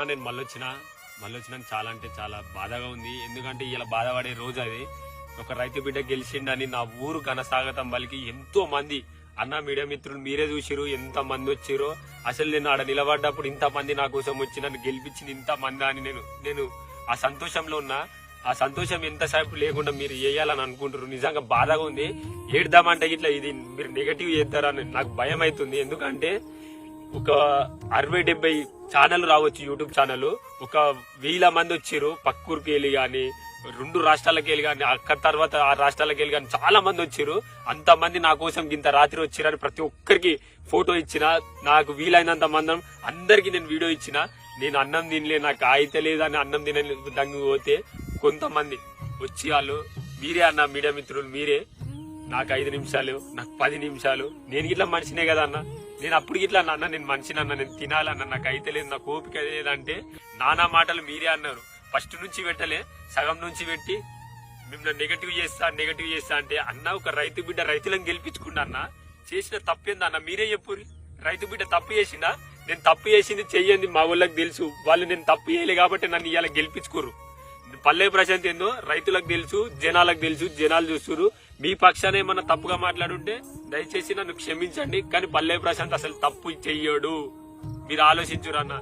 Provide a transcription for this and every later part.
అన్న నేను మళ్ళీ వచ్చినా చాలా అంటే చాలా బాధగా ఉంది. ఎందుకంటే ఇలా బాధపడే రోజు అది. ఒక రైతు బిడ్డ గెలిచిండని నా ఊరు ఘనస్వాగతం పలికి ఎంతో మంది అన్న మీడియా మిత్రులు మీరే చూసిరు ఎంత మంది వచ్చిరో. అసలు నేను ఆడ నిలబడ్డప్పుడు ఇంత మంది నా కోసం వచ్చి నన్ను గెలిపించింది ఇంత మంది అని నేను ఆ సంతోషంలో ఉన్నా. ఆ సంతోషం ఎంతసేపు లేకుండా మీరు వేయాలని అనుకుంటారు. నిజంగా బాధగా ఉంది. ఏడ్దామంటే ఇట్లా ఇది మీరు నెగటివ్ చేద్దారని నాకు భయం అవుతుంది. ఎందుకంటే ఒక 60-70 ఛానల్ రావచ్చు, యూట్యూబ్ ఛానల్. ఒక 1000 మంది వచ్చిర్రు పక్కూరికి వెళ్ళి గాని 2 రాష్ట్రాలకి వెళ్ళి కానీ అక్కడ తర్వాత 6 రాష్ట్రాలకి వెళ్ళి కానీ చాలా మంది వచ్చిర్రు. అంతమంది నా కోసం ఇంత రాత్రి వచ్చిరని ప్రతి ఒక్కరికి ఫోటో ఇచ్చిన. నాకు వీలైనంత మందం అందరికి నేను వీడియో ఇచ్చిన. నేను అన్నం తినలే, నాకు అయితే లేదని అన్నం తినదంగి పోతే కొంతమంది వచ్చి వాళ్ళు మీరే అన్న మీడియా మిత్రులు మీరే నాకు 5 నిమిషాలు నాకు 10 నిమిషాలు నేను ఇట్లా మనిషినే కదా అన్న. నేను అప్పుడు ఇట్లా అన్న నేను మనిషినన్నా, నేను తినాలన్నా, నాకు అయితే లేదు, నాకు ఓపిక లేదంటే నానా మాటలు మీరే అన్నారు. ఫస్ట్ నుంచి పెట్టలే, సగం నుంచి పెట్టి మిమ్మల్ని నెగటివ్ చేస్తా అంటే అన్న ఒక రైతు బిడ్డ రైతులను గెలిపించుకుంటా అన్న. చేసిన తప్పేందా అన్న మీరే చెప్పుర్రి. రైతు బిడ్డ తప్పు చేసిందా? నేను తప్పు చేసింది చెయ్యండి మా ఊళ్ళకి తెలుసు. వాళ్ళు నేను తప్పు చేయలే కాబట్టి నన్ను ఇవాళ గెలిపించుకోరు. పల్లె ప్రశాంత్ ఏందో రైతులకు తెలుసు, జనాలకు తెలుసు, జనాలు చూస్తున్నారు. మీ పక్షాన ఏమన్నా తప్పుగా మాట్లాడుంటే దయచేసి నన్ను క్షమించండి. కానీ పల్లె ప్రశాంత్ అసలు తప్పు చెయ్యడు. మీరు ఆలోచించురు అన్న.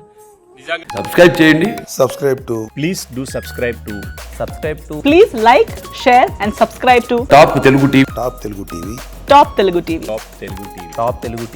నిజంగా సబ్స్క్రైబ్ చేయండి. Please do subscribe to Please like, share and subscribe to top Telugu TV. Top Telugu TV. Top Telugu TV.